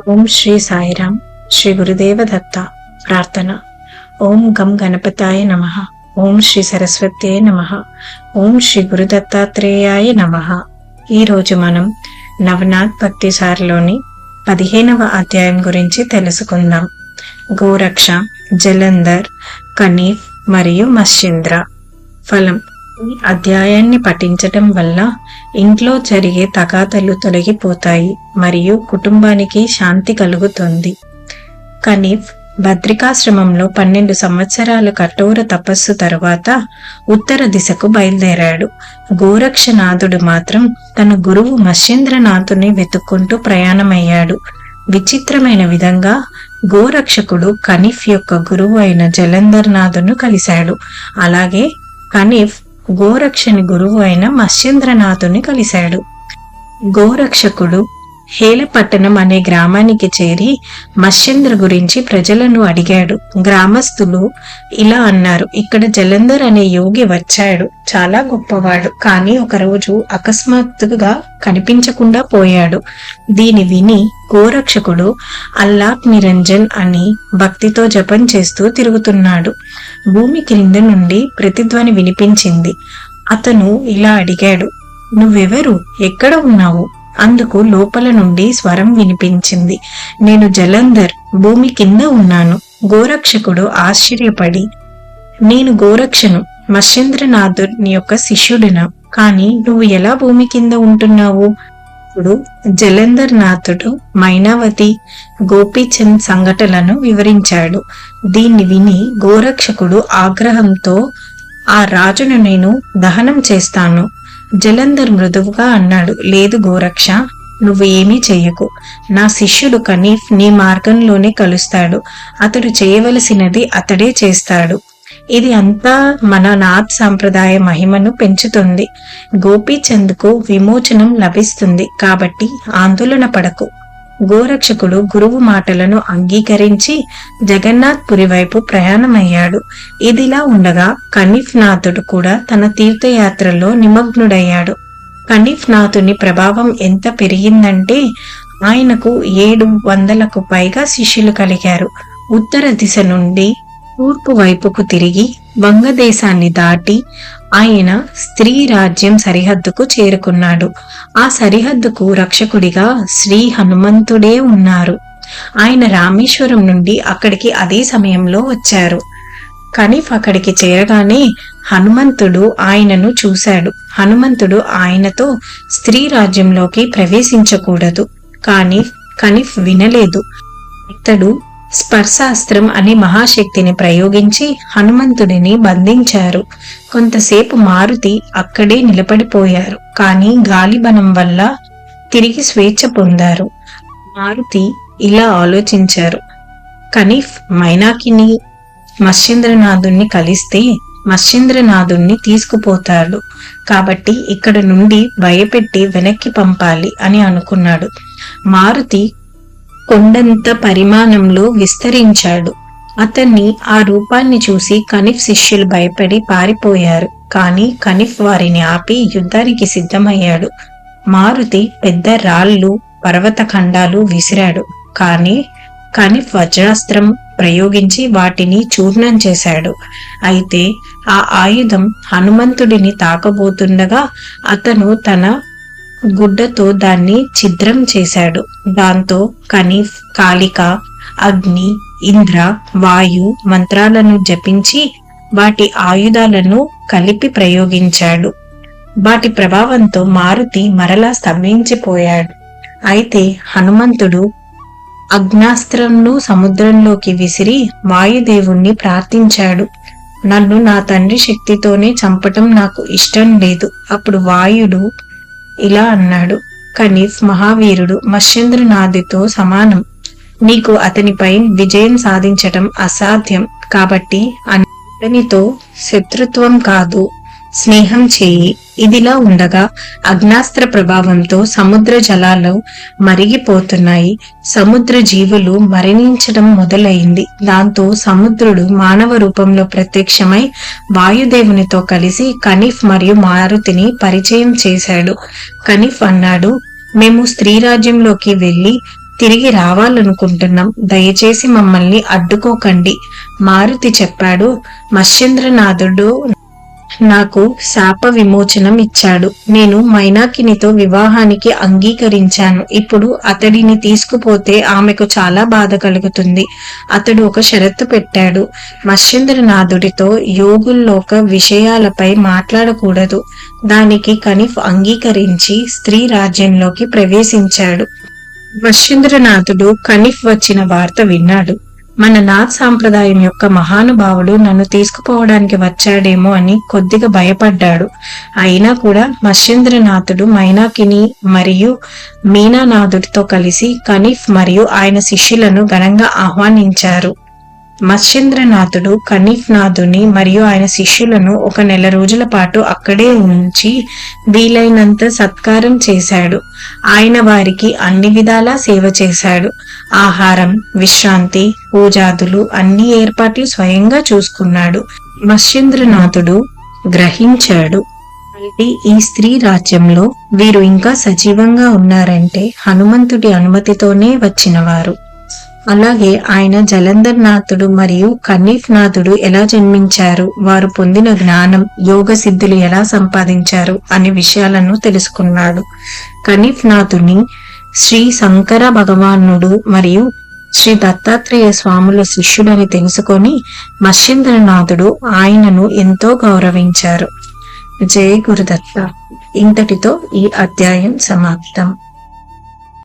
ఓం శ్రీ సాయిరాం. శ్రీ గురుదేవ దత్త. ప్రార్థన. ఓం గం గణపతాయ నమః. ఓం శ్రీ సరస్వత్యే నమః. ఓం శ్రీ గురు దత్తాత్రేయాయ నమః. ఈరోజు మనం నవనాథ్ భక్తిసార్లోని 15వ అధ్యాయం గురించి తెలుసుకుందాం. గోరక్ష, జలంధర్, కనీఫ్ మరియు మత్స్యేంద్ర. ఫలం: ఈ అధ్యాయాన్ని పఠించటం వల్ల ఇంట్లో జరిగే తగాదలు తొలగిపోతాయి మరియు కుటుంబానికి శాంతి కలుగుతుంది. కనీఫ్ బద్రికాశ్రమంలో 12 సంవత్సరాల కఠోర తపస్సు తరువాత ఉత్తర దిశకు బయలుదేరాడు. గోరక్షనాథుడు మాత్రం తన గురువు మత్స్యేంద్రనాథుని వెతుక్కుంటూ ప్రయాణమయ్యాడు. విచిత్రమైన విధంగా గోరక్షకుడు కనీఫ్ యొక్క గురువు అయిన జలంధర్ నాథును కలిశాడు. అలాగే కనీఫ్ గోరక్షని గురువు అయిన మత్స్యేంద్రనాథుని కలిశాడు. గోరక్షకుడు హేలపట్టణం అనే గ్రామానికి చేరి మత్స్యేంద్ర గురించి ప్రజలను అడిగాడు. గ్రామస్తులు ఇలా అన్నారు: ఇక్కడ జలంధర్ అనే యోగి వచ్చాడు, చాలా గొప్పవాడు, కానీ ఒకరోజు అకస్మాత్తుగా కనిపించకుండా పోయాడు. దీని విని గోరక్షకుడు అల్లాహ్ నిరంజన్ అని భక్తితో జపం చేస్తూ తిరుగుతున్నాడు. భూమి క్రింద నుండి ప్రతిధ్వని వినిపించింది. అతను ఇలా అడిగాడు: నువ్వెవరు? ఎక్కడ ఉన్నావు? అందుకు లోపల నుండి స్వరం వినిపించింది: నేను జలంధర్, భూమి కింద ఉన్నాను. గోరక్షకుడు ఆశ్చర్యపడి, నేను గోరక్షను, మత్స్యేంద్రనాథుని యొక్క శిష్యుడినా, కానీ నువ్వు ఎలా భూమి కింద ఉంటున్నావు? ఇప్పుడు జలంధర్ నాథుడు మైనావతి, గోపీచంద్ సంఘటనలను వివరించాడు. దీన్ని విని గోరక్షకుడు ఆగ్రహంతో, ఆ రాజును నేను దహనం చేస్తాను. జలంధర్ మృదువుగా అన్నాడు: లేదు గోరక్ష, నువ్వు ఏమీ చెయ్యకు. నా శిష్యుడు కనీఫ్ నీ మార్గంలోనే కలుస్తాడు. అతడు చేయవలసినది అతడే చేస్తాడు. ఇది అంతా మన నాథ్ సాంప్రదాయ మహిమను పెంచుతుంది. గోపీచంద్కు విమోచనం లభిస్తుంది. కాబట్టి ఆందోళన పడకు. గోరక్షకుడు గురువు మాటలను అంగీకరించి జగన్నాథ్ పురి వైపు ప్రయాణమయ్యాడు. ఇదిలా ఉండగా కనీఫ్ నాథుడు కూడా తన తీర్థయాత్రలో నిమగ్నుడయ్యాడు. కనీఫ్ నాథుని ప్రభావం ఎంత పెరిగిందంటే ఆయనకు 700కు పైగా శిష్యులు కలిగారు. ఉత్తర దిశ నుండి తూర్పు వైపుకు తిరిగి వంగదేశాన్ని దాటి ఆయన స్త్రీ రాజ్యం సరిహద్దుకు చేరుకున్నాడు. ఆ సరిహద్దుకు రక్షకుడిగా శ్రీ హనుమంతుడే ఉన్నారు. ఆయన రామేశ్వరం నుండి అక్కడికి అదే సమయంలో వచ్చారు. కనీఫ్ అక్కడికి చేరగానే హనుమంతుడు ఆయనను చూశాడు. హనుమంతుడు ఆయనతో స్త్రీ రాజ్యంలోకి ప్రవేశించకూడదు, కానీ కనీఫ్ వినలేదు. ఇతడు స్పర్శాస్త్రం అనే మహాశక్తిని ప్రయోగించి హనుమంతుడిని బంధించారు. కొంతసేపు మారుతి అక్కడే నిలబడిపోయారు, కానీ గాలిబలం వల్ల తిరిగి స్వేచ్ఛ పొందారు. మారుతి ఇలా ఆలోచించారు: కనీఫ్ మైనాకిని, మత్స్యేంద్రనాథుణ్ణి కలిస్తే మత్స్యేంద్రనాథుణ్ణి తీసుకుపోతాడు, కాబట్టి ఇక్కడ నుండి భయపెట్టి వెనక్కి పంపాలి అని అనుకున్నాడు. మారుతి కొండంత పరిమాణంలో విస్తరించాడు. అతన్ని ఆ రూపాన్ని చూసి కనీఫ్ శిష్యులు భయపడి పారిపోయారు. కానీ కనీఫ్ వారిని ఆపి యుద్ధానికి సిద్ధమయ్యాడు. మారుతి పెద్ద రాళ్ళు, పర్వత ఖండాలు విసిరాడు, కానీ కనీఫ్ వజ్రాస్త్రం ప్రయోగించి వాటిని చూర్ణం చేశాడు. అయితే ఆ ఆయుధం హనుమంతుడిని తాకబోతుండగా అతను తన గుడ్డతో దాన్ని ఛిద్రం చేశాడు. దాంతో కనీఫ్ కాళిక, అగ్ని, ఇంద్ర, వాయు మంత్రాలను జపించి వాటి ఆయుధాలను కలిపి ప్రయోగించాడు. వాటి ప్రభావంతో మారుతి మరలా స్తంభించిపోయాడు. అయితే హనుమంతుడు అగ్నాస్త్రంను సముద్రంలోకి విసిరి వాయుదేవుణ్ణి ప్రార్థించాడు: నన్ను నా తండ్రి శక్తితోనే చంపటం నాకు ఇష్టం లేదు. అప్పుడు వాయుడు ఇలా అన్నాడు: కనీఫ్ మహావీరుడు, మత్స్యేంద్రనాథుతో సమానం. నీకు అతనిపై విజయం సాధించటం అసాధ్యం. కాబట్టి అతనితో శత్రుత్వం కాదు, స్నేహం చేయి. ఇదిలా ఉండగా అగ్నాస్త్ర ప్రభావంతో సముద్ర జలాలు మరిగిపోతున్నాయి. సముద్ర జీవులు మరణించడం మొదలైంది. దాంతో సముద్రుడు మానవ రూపంలో ప్రత్యక్షమై వాయుదేవునితో కలిసి కనీఫ్ మరియు మారుతిని పరిచయం చేశాడు. కనీఫ్ అన్నాడు: మేము స్త్రీ రాజ్యంలోకి వెళ్లి తిరిగి రావాలనుకుంటున్నాం, దయచేసి మమ్మల్ని అడ్డుకోకండి. మారుతి చెప్పాడు, మత్స్యేంద్రనాథుడు నాకు శాప విమోచనం ఇచ్చాడు. నేను మైనాకినితో వివాహానికి అంగీకరించాను. ఇప్పుడు అతడిని తీసుకుపోతే ఆమెకు చాలా బాధ కలుగుతుంది. అతడు ఒక షరతు పెట్టాడు. మత్స్యేంద్రనాథుడితో యోగుల్లోక విషయాలపై మాట్లాడకూడదు. దానికి కనిఫ్ అంగీకరించి స్త్రీ రాజ్యంలోకి ప్రవేశించాడు. మత్స్యేంద్రనాథుడు కనిఫ్ వచ్చిన వార్త విన్నాడు. మన నాథ్ సాంప్రదాయం యొక్క మహానుభావుడు నన్ను తీసుకుపోవడానికి వచ్చాడేమో అని కొద్దిగా భయపడ్డాడు. అయినా కూడా మత్స్యేంద్రనాథుడు మైనాకిని మరియు మీనానాథుడితో కలిసి కనిఫ్ మరియు ఆయన శిష్యులను ఘనంగా ఆహ్వానించారు. మత్స్యేంద్రనాథుడు కనిఫ్ నాథుని మరియు ఆయన శిష్యులను 1 నెల రోజుల పాటు అక్కడే ఉంచి వీలైనంత సత్కారం చేశాడు. ఆయన వారికి అన్ని విధాలా సేవ చేశాడు. ఆహారం, విశ్రాంతి, పూజాదులు అన్ని ఏర్పాట్లు స్వయంగా చూసుకున్నాడు. మత్స్యేంద్రనాథుడు గ్రహించాడు, ఈ స్త్రీ రాజ్యంలో వీరు ఇంకా సజీవంగా ఉన్నారంటే హనుమంతుడి అనుమతితోనే వచ్చినవారు. అలాగే ఆయన జలంధర్ నాథుడు మరియు కనీఫ్ నాథుడు ఎలా జన్మించారు, వారు పొందిన జ్ఞానం, యోగ సిద్ధులు ఎలా సంపాదించారు అనే విషయాలను తెలుసుకున్నాడు. కనీఫ్ నాథుని శ్రీ శంకర భగవానుడు మరియు శ్రీ దత్తాత్రేయ స్వాముల శిష్యుడని తెలుసుకొని మత్స్యేంద్రనాథుడు ఆయనను ఎంతో గౌరవించారు. జయ గురుదత్త. ఇంతటితో ఈ అధ్యాయం సమాప్తం.